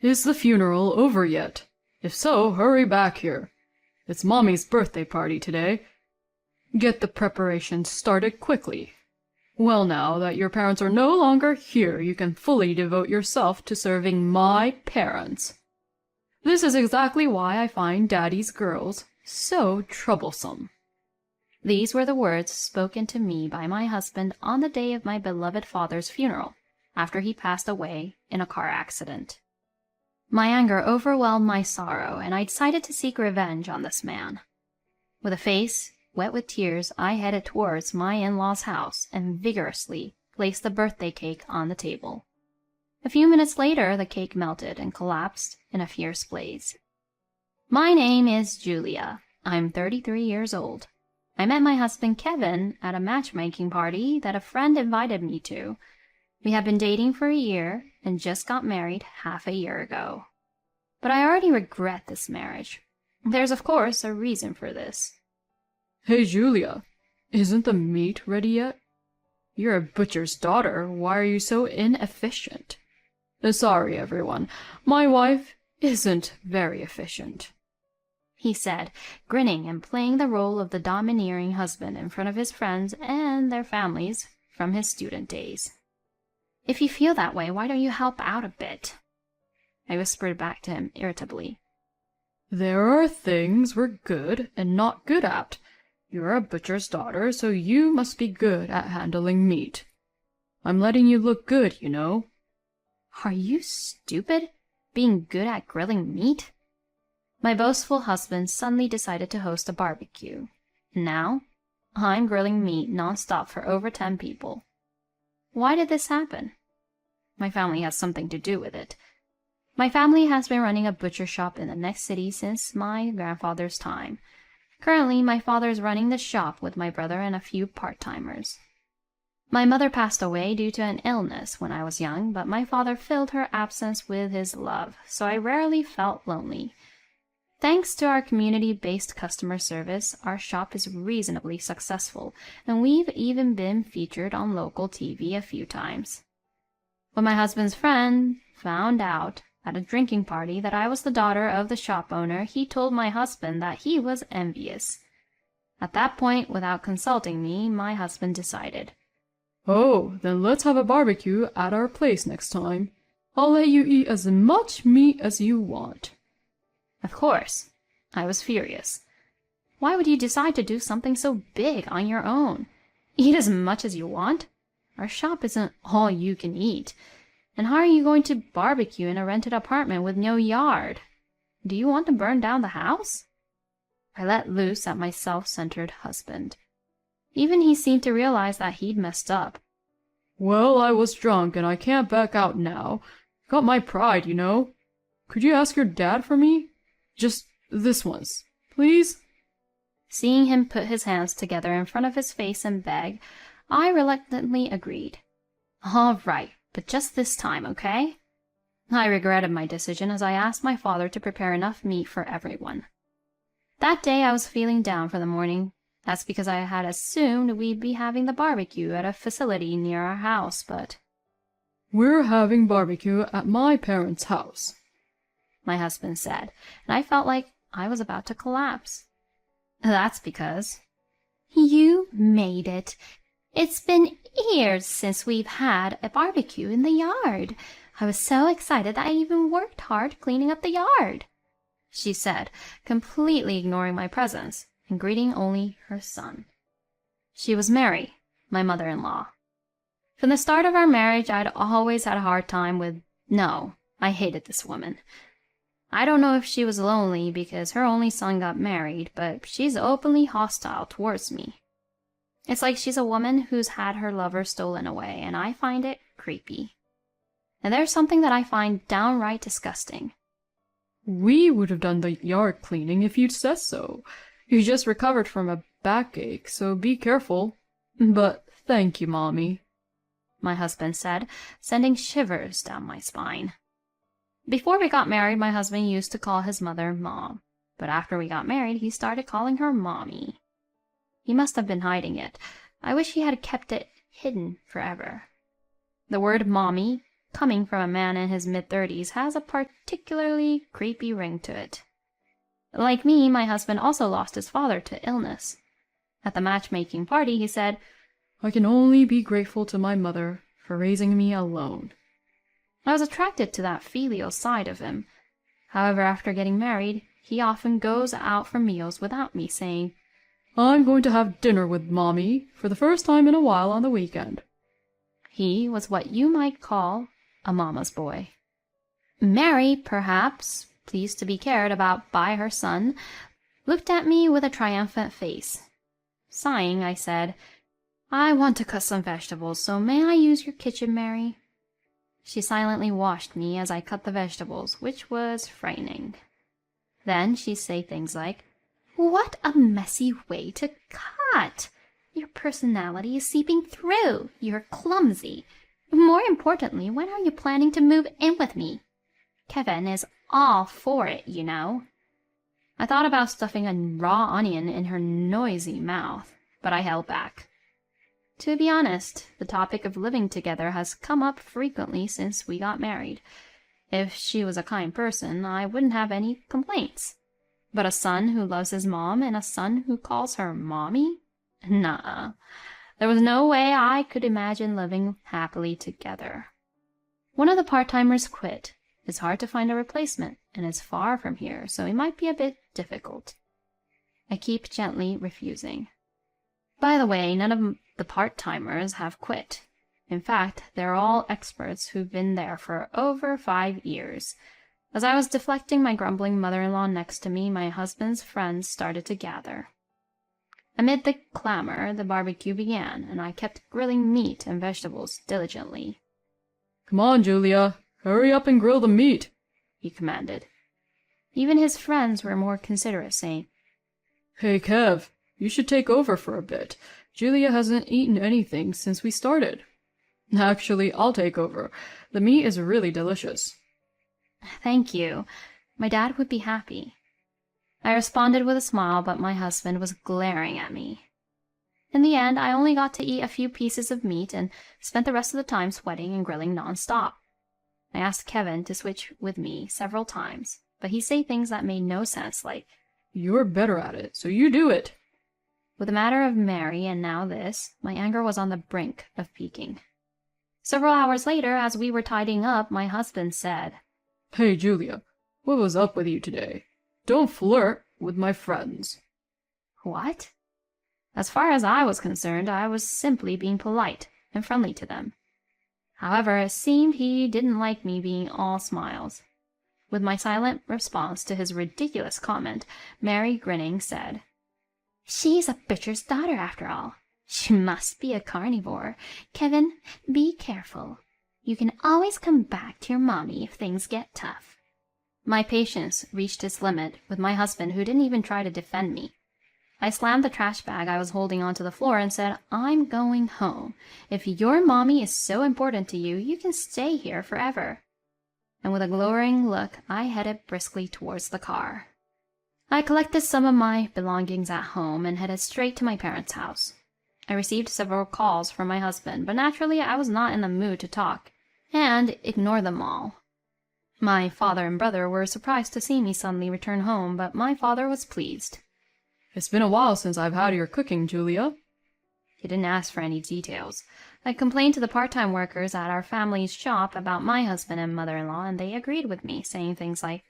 Is the funeral over yet? If so, hurry back here. It's Mommy's birthday party today. Get the preparations started quickly. Well, now that your parents are no longer here, you can fully devote yourself to serving my parents. This is exactly why I find Daddy's girls so troublesome." These were the words spoken to me by my husband on the day of my beloved father's funeral, after he passed away in a car accident. My anger overwhelmed my sorrow, and I decided to seek revenge on this man. With a face wet with tears, I headed towards my in-laws' house and vigorously placed the birthday cake on the table. A few minutes later, the cake melted and collapsed in a fierce blaze. My name is Julia. I'm 33 years old. I met my husband Kevin at a matchmaking party that a friend invited me to. We have been dating for a year and just got married half a year ago. But I already regret this marriage. There's of course a reason for this. "Hey, Julia, isn't the meat ready yet? You're a butcher's daughter. Why are you so inefficient?" "Sorry, everyone. My wife isn't very efficient," he said, grinning and playing the role of the domineering husband in front of his friends and their families from his student days. "If you feel that way, why don't you help out a bit?" I whispered back to him irritably. "There are things we're good and not good at. You're a butcher's daughter, so you must be good at handling meat. I'm letting you look good, you know." Are you stupid? Being good at grilling meat? My boastful husband suddenly decided to host a barbecue. Now, I'm grilling meat non-stop for over 10 people. Why did this happen? My family has something to do with it. My family has been running a butcher shop in the next city since my grandfather's time. Currently, my father is running the shop with my brother and a few part-timers. My mother passed away due to an illness when I was young, but my father filled her absence with his love, so I rarely felt lonely. Thanks to our community-based customer service, our shop is reasonably successful, and we've even been featured on local TV a few times. When my husband's friend found out at a drinking party that I was the daughter of the shop owner, he told my husband that he was envious. At that point, without consulting me, my husband decided, "Oh, then let's have a barbecue at our place next time. I'll let you eat as much meat as you want." Of course, I was furious. Why would you decide to do something so big on your own? Eat as much as you want? Our shop isn't all you can eat. And how are you going to barbecue in a rented apartment with no yard? Do you want to burn down the house? I let loose at my self-centered husband. Even he seemed to realize that he'd messed up. "Well, I was drunk and I can't back out now. Got my pride, you know. Could you ask your dad for me? Just this once, please?" Seeing him put his hands together in front of his face and beg, I reluctantly agreed. "All right, but just this time, okay?" I regretted my decision as I asked my father to prepare enough meat for everyone. That day I was feeling down for the morning. That's because I had assumed we'd be having the barbecue at a facility near our house, but... "We're having barbecue at my parents' house," my husband said, and I felt like I was about to collapse. That's because... You made it. It's been years since we've had a barbecue in the yard. I was so excited that I even worked hard cleaning up the yard, she said, completely ignoring my presence and greeting only her son. She was Mary, my mother-in-law. From the start of our marriage, I'd always had a hard time with... No, I hated this woman. I don't know if she was lonely because her only son got married, but she's openly hostile towards me. It's like she's a woman who's had her lover stolen away, and I find it creepy. And there's something that I find downright disgusting. "We would have done the yard cleaning if you'd said so. You just recovered from a backache, so be careful. But thank you, Mommy," my husband said, sending shivers down my spine. Before we got married, my husband used to call his mother Mom, but after we got married, he started calling her Mommy. He must have been hiding it. I wish he had kept it hidden forever. The word Mommy coming from a man in his mid-30s has a particularly creepy ring to it. Like me, my husband also lost his father to illness. At the matchmaking party, he said, "I can only be grateful to my mother for raising me alone." I was attracted to that filial side of him. However, after getting married, he often goes out for meals without me, saying, "I'm going to have dinner with Mommy for the first time in a while on the weekend." He was what you might call a mama's boy. Mary, perhaps, pleased to be cared about by her son, looked at me with a triumphant face. Sighing, I said, "I want to cut some vegetables, so may I use your kitchen, Mary?" She silently watched me as I cut the vegetables, which was frightening. Then she'd say things like, "What a messy way to cut! Your personality is seeping through. You're clumsy. More importantly, when are you planning to move in with me? Kevin is all for it, you know." I thought about stuffing a raw onion in her noisy mouth, but I held back. To be honest, the topic of living together has come up frequently since we got married. If she was a kind person, I wouldn't have any complaints. But a son who loves his mom and a son who calls her mommy? Nuh-uh. There was no way I could imagine living happily together. One of the part-timers quit. It's hard to find a replacement, and it's far from here, so it might be a bit difficult. I keep gently refusing. By the way, none of the part-timers have quit. In fact, they're all experts who've been there for over 5 years. As I was deflecting my grumbling mother-in-law next to me, my husband's friends started to gather. Amid the clamor, the barbecue began, and I kept grilling meat and vegetables diligently. "Come on, Julia. Hurry up and grill the meat," he commanded. Even his friends were more considerate, saying, "Hey, Kev, you should take over for a bit. Julia hasn't eaten anything since we started." "Actually, I'll take over. The meat is really delicious." "Thank you. My dad would be happy." I responded with a smile, but my husband was glaring at me. In the end, I only got to eat a few pieces of meat and spent the rest of the time sweating and grilling non-stop. I asked Kevin to switch with me several times, but he'd say things that made no sense, like, "You're better at it, so you do it." With the matter of Mary and now this, my anger was on the brink of peaking. Several hours later, as we were tidying up, my husband said, "Hey, Julia, what was up with you today? Don't flirt with my friends." What? As far as I was concerned, I was simply being polite and friendly to them. However, it seemed he didn't like me being all smiles. With my silent response to his ridiculous comment, Mary, grinning, said, "She's a butcher's daughter, after all. She must be a carnivore. Kevin, be careful. You can always come back to your mommy if things get tough." My patience reached its limit with my husband, who didn't even try to defend me. I slammed the trash bag I was holding onto the floor and said, "I'm going home. If your mommy is so important to you, you can stay here forever." And with a glowering look, I headed briskly towards the car. I collected some of my belongings at home and headed straight to my parents' house. I received several calls from my husband, but naturally I was not in the mood to talk, and ignored them all. My father and brother were surprised to see me suddenly return home, but my father was pleased. "It's been a while since I've had your cooking, Julia." He didn't ask for any details. I complained to the part-time workers at our family's shop about my husband and mother-in-law, and they agreed with me, saying things like,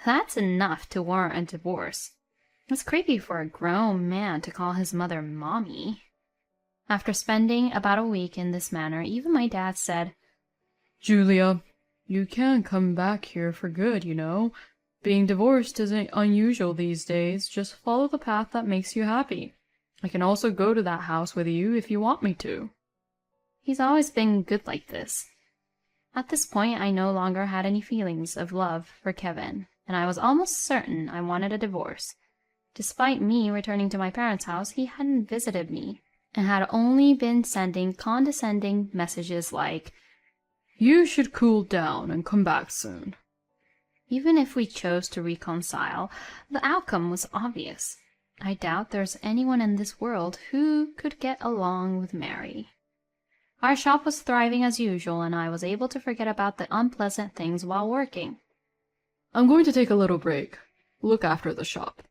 "That's enough to warrant a divorce. It's creepy for a grown man to call his mother mommy." After spending about a week in this manner, even my dad said, "Julia, you can come back here for good, you know. Being divorced isn't unusual these days. Just follow the path that makes you happy. I can also go to that house with you if you want me to." He's always been good like this. At this point, I no longer had any feelings of love for Kevin, and I was almost certain I wanted a divorce. Despite me returning to my parents' house, he hadn't visited me, and had only been sending condescending messages like, "You should cool down and come back soon." Even if we chose to reconcile, the outcome was obvious. I doubt there's anyone in this world who could get along with Mary. Our shop was thriving as usual, and I was able to forget about the unpleasant things while working. I'm going to take a little break. Look after the shop.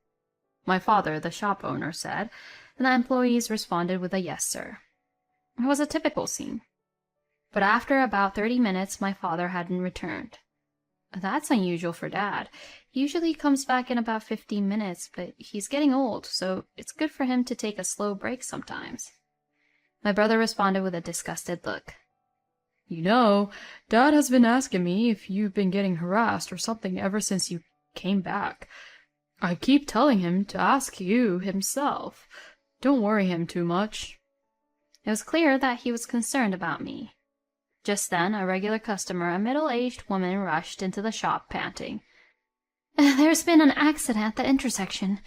My father, the shop owner, said, and the employees responded with a yes, sir. It was a typical scene. But after about 30 minutes, my father hadn't returned. That's unusual for Dad. Usually he comes back in about 15 minutes, but he's getting old, so it's good for him to take a slow break sometimes. My brother responded with a disgusted look. You know, Dad has been asking me if you've been getting harassed or something ever since you came back. I keep telling him to ask you himself. Don't worry him too much. It was clear that he was concerned about me. Just then, a regular customer, a middle-aged woman, rushed into the shop, panting. "There's been an accident at the intersection.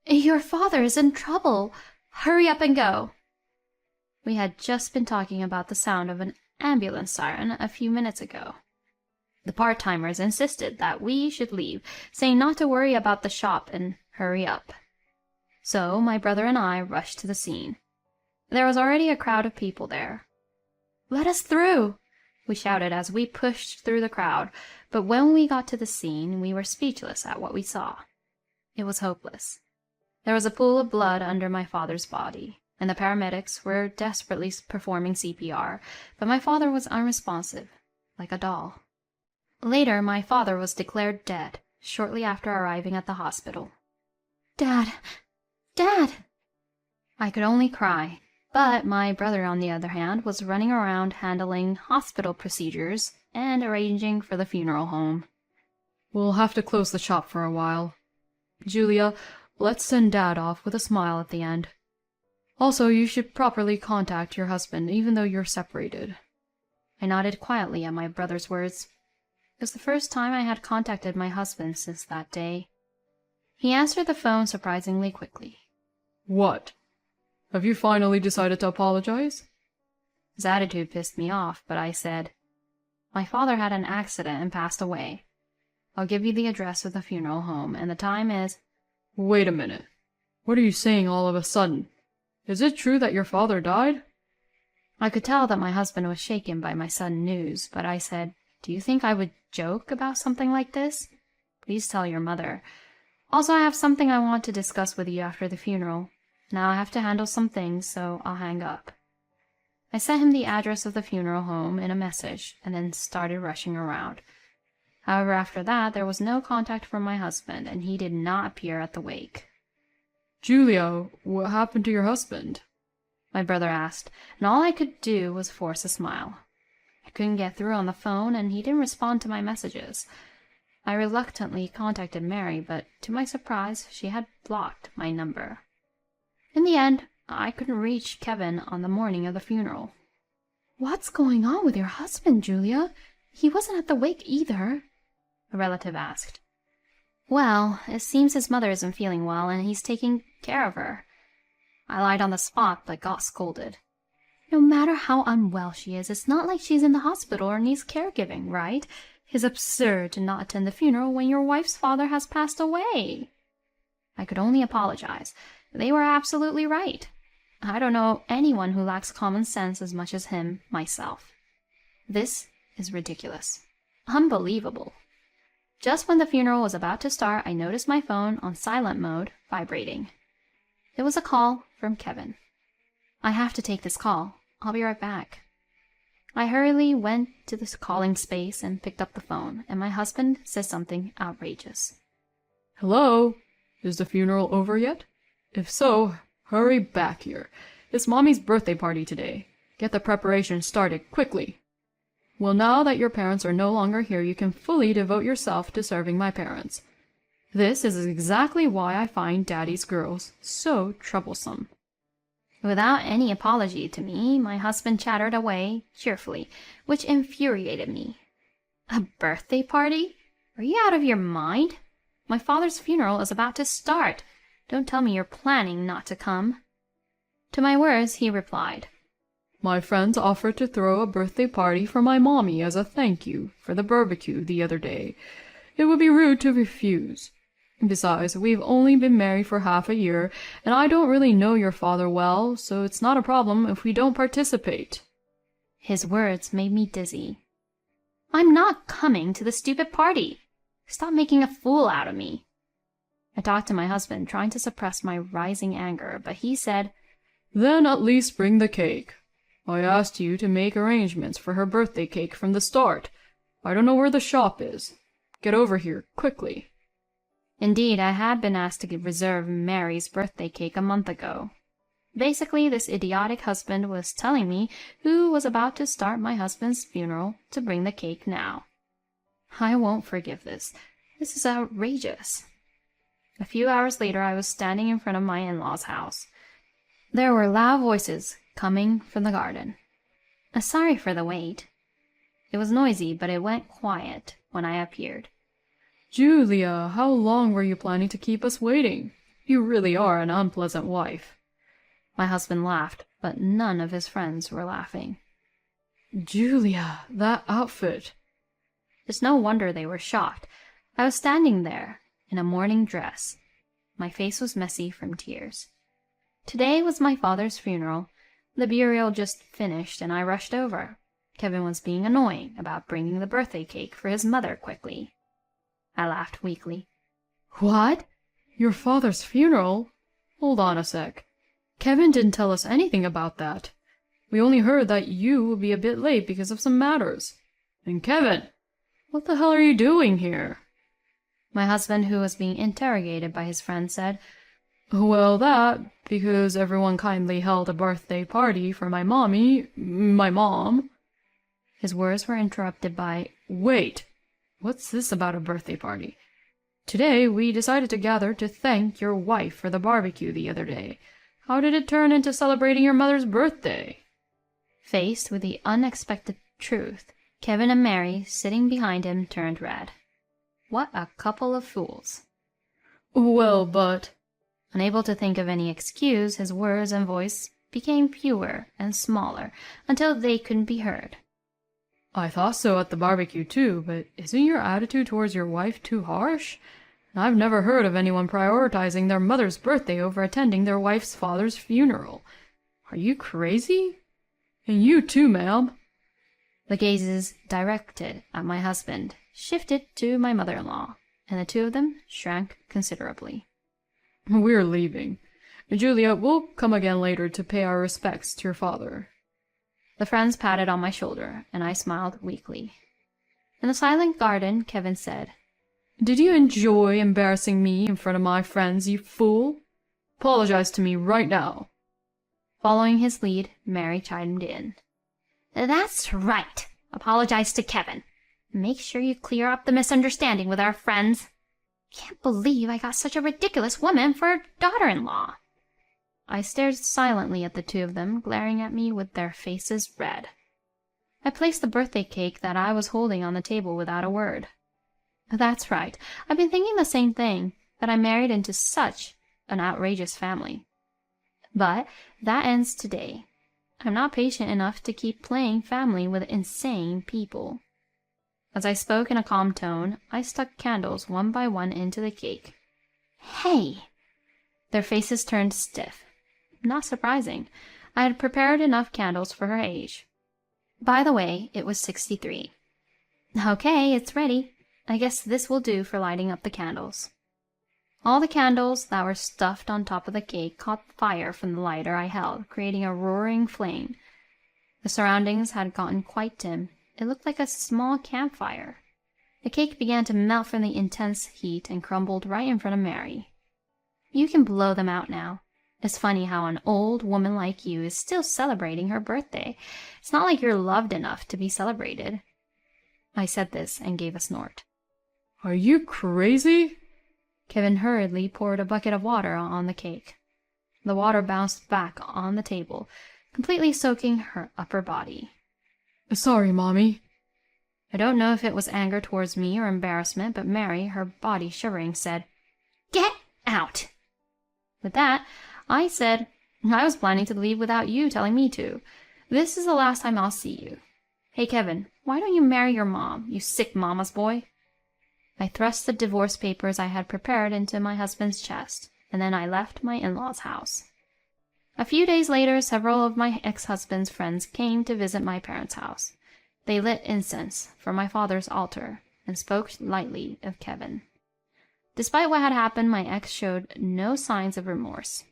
Your father is in trouble. Hurry up and go." We had just been talking about the sound of an ambulance siren a few minutes ago. The part-timers insisted that we should leave, saying not to worry about the shop and hurry up. So my brother and I rushed to the scene. There was already a crowd of people there. "Let us through!" we shouted as we pushed through the crowd, but when we got to the scene, we were speechless at what we saw. It was hopeless. There was a pool of blood under my father's body, and the paramedics were desperately performing CPR, but my father was unresponsive, like a doll. Later, my father was declared dead, shortly after arriving at the hospital. "Dad! Dad!" I could only cry. But my brother, on the other hand, was running around handling hospital procedures and arranging for the funeral home. We'll have to close the shop for a while. Julia, let's send Dad off with a smile at the end. Also, you should properly contact your husband, even though you're separated. I nodded quietly at my brother's words. It was the first time I had contacted my husband since that day. He answered the phone surprisingly quickly. What? Have you finally decided to apologize? His attitude pissed me off, but I said, "My father had an accident and passed away. I'll give you the address of the funeral home, and the time is—" Wait a minute. What are you saying all of a sudden? Is it true that your father died? I could tell that my husband was shaken by my sudden news, but I said, "Do you think I would joke about something like this? Please tell your mother. Also, I have something I want to discuss with you after the funeral. Now I have to handle some things, so I'll hang up." I sent him the address of the funeral home in a message, and then started rushing around. However, after that, there was no contact from my husband, and he did not appear at the wake. Julia, what happened to your husband? My brother asked, and all I could do was force a smile. I couldn't get through on the phone, and he didn't respond to my messages. I reluctantly contacted Mary, but to my surprise, she had blocked my number. In the end, I couldn't reach Kevin on the morning of the funeral. "What's going on with your husband, Julia? He wasn't at the wake either," a relative asked. "Well, it seems his mother isn't feeling well, and he's taking care of her." I lied on the spot, but got scolded. "No matter how unwell she is, it's not like she's in the hospital or needs caregiving, right? It's absurd to not attend the funeral when your wife's father has passed away." I could only apologize. They were absolutely right. I don't know anyone who lacks common sense as much as him, myself. This is ridiculous. Unbelievable. Just when the funeral was about to start, I noticed my phone on silent mode vibrating. It was a call from Kevin. "I have to take this call. I'll be right back." I hurriedly went to the calling space and picked up the phone, and my husband said something outrageous. Hello? Is the funeral over yet? If so, hurry back here. It's Mommy's birthday party today. Get the preparations started quickly. Well, now that your parents are no longer here, you can fully devote yourself to serving my parents. This is exactly why I find Daddy's girls so troublesome. Without any apology to me, my husband chattered away cheerfully, which infuriated me. "A birthday party? Are you out of your mind? My father's funeral is about to start. Don't tell me you're planning not to come." To my words, he replied, My friends offered to throw a birthday party for my mommy as a thank you for the barbecue the other day. It would be rude to refuse. Besides, we've only been married for half a year, and I don't really know your father well, so it's not a problem if we don't participate. His words made me dizzy. I'm not coming to the stupid party. Stop making a fool out of me. I talked to my husband, trying to suppress my rising anger, but he said, Then at least bring the cake. I asked you to make arrangements for her birthday cake from the start. I don't know where the shop is. Get over here, quickly. Indeed, I had been asked to reserve Mary's birthday cake a month ago. Basically, this idiotic husband was telling me who was about to start my husband's funeral to bring the cake now. I won't forgive this. This is outrageous. A few hours later, I was standing in front of my in-laws' house. There were loud voices coming from the garden. Sorry for the wait. It was noisy, but it went quiet when I appeared. Julia, how long were you planning to keep us waiting? You really are an unpleasant wife. My husband laughed, but none of his friends were laughing. Julia, that outfit. It's no wonder they were shocked. I was standing there in a morning dress. My face was messy from tears. Today was my father's funeral. The burial just finished, and I rushed over. Kevin was being annoying about bringing the birthday cake for his mother quickly. I laughed weakly. What? Your father's funeral? Hold on a sec. Kevin didn't tell us anything about that. We only heard that you will be a bit late because of some matters. And Kevin, what the hell are you doing here? My husband, who was being interrogated by his friend, said, Well, because everyone kindly held a birthday party for my mom. His words were interrupted by, Wait, what's this about a birthday party? Today we decided to gather to thank your wife for the barbecue the other day. How did it turn into celebrating your mother's birthday? Faced with the unexpected truth, Kevin and Mary, sitting behind him, turned red. What a couple of fools. Well, but... Unable to think of any excuse, his words and voice became fewer and smaller until they couldn't be heard. I thought so at the barbecue too, but isn't your attitude towards your wife too harsh? I've never heard of anyone prioritizing their mother's birthday over attending their wife's father's funeral. Are you crazy? And you too, ma'am. The gazes directed at my husband shifted to my mother-in-law, and the two of them shrank considerably. We're leaving. Julia, we'll come again later to pay our respects to your father. The friends patted on my shoulder, and I smiled weakly. In the silent garden, Kevin said, Did you enjoy embarrassing me in front of my friends, you fool? Apologize to me right now. Following his lead, Mary chimed in. That's right. Apologize to Kevin. Make sure you clear up the misunderstanding with our friends. Can't believe I got such a ridiculous woman for a daughter-in-law. I stared silently at the two of them, glaring at me with their faces red. I placed the birthday cake that I was holding on the table without a word. That's right. I've been thinking the same thing, that I married into such an outrageous family. But that ends today. I'm not patient enough to keep playing family with insane people. As I spoke in a calm tone, I stuck candles one by one into the cake. Hey! Their faces turned stiff. Not surprising. I had prepared enough candles for her age. By the way, it was 63. Okay, it's ready. I guess this will do for lighting up the candles. All the candles that were stuffed on top of the cake caught fire from the lighter I held, creating a roaring flame. The surroundings had gotten quite dim. It looked like a small campfire. The cake began to melt from the intense heat and crumbled right in front of Mary. You can blow them out now. It's funny how an old woman like you is still celebrating her birthday. It's not like you're loved enough to be celebrated. I said this and gave a snort. Are you crazy? Kevin hurriedly poured a bucket of water on the cake. The water bounced back on the table, completely soaking her upper body. Sorry, Mommy. I don't know if it was anger towards me or embarrassment, but Mary, her body shivering, said, Get out! With that, I said, I was planning to leave without you telling me to. This is the last time I'll see you. Hey, Kevin, why don't you marry your mom, you sick mama's boy? I thrust the divorce papers I had prepared into my husband's chest, and then I left my in-laws' house. A few days later, several of my ex-husband's friends came to visit my parents' house. They lit incense from my father's altar and spoke lightly of Kevin. Despite what had happened, my ex showed no signs of remorse.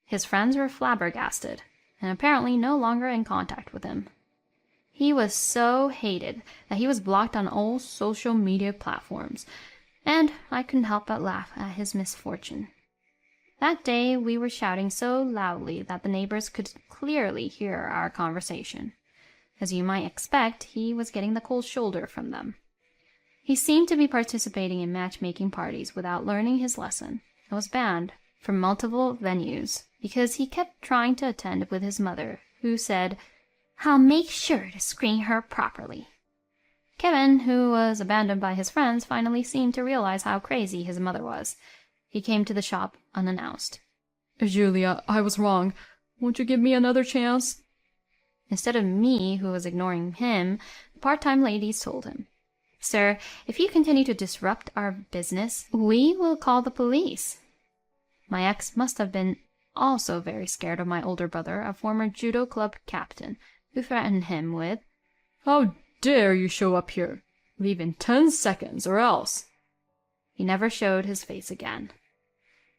His friends were flabbergasted and apparently no longer in contact with him. He was so hated that he was blocked on all social media platforms, and I couldn't help but laugh at his misfortune. That day we were shouting so loudly that the neighbors could clearly hear our conversation. As you might expect, he was getting the cold shoulder from them. He seemed to be participating in matchmaking parties without learning his lesson and was banned from multiple venues because he kept trying to attend with his mother, who said, "I'll make sure to screen her properly." Kevin, who was abandoned by his friends, finally seemed to realize how crazy his mother was. He came to the shop unannounced. "Julia, I was wrong. Won't you give me another chance?" Instead of me, who was ignoring him, the part-time ladies told him, "Sir, if you continue to disrupt our business, we will call the police." My ex must have been also very scared of my older brother, a former judo club captain, who threatened him with, "How dare you show up here? Leave in 10 seconds or else." He never showed his face again.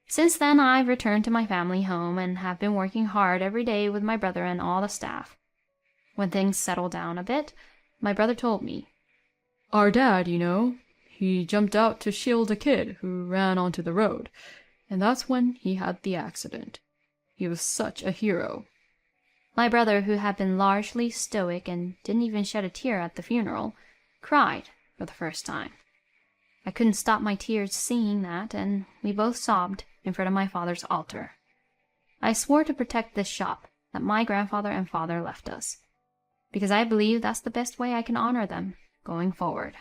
Since then, I've returned to my family home and have been working hard every day with my brother and all the staff. When things settled down a bit, my brother told me, "Our dad, you know, he jumped out to shield a kid who ran onto the road, and that's when he had the accident. He was such a hero." My brother, who had been largely stoic and didn't even shed a tear at the funeral, cried for the first time. I couldn't stop my tears seeing that, and we both sobbed in front of my father's altar. I swore to protect this shop that my grandfather and father left us, because I believe that's the best way I can honor them going forward.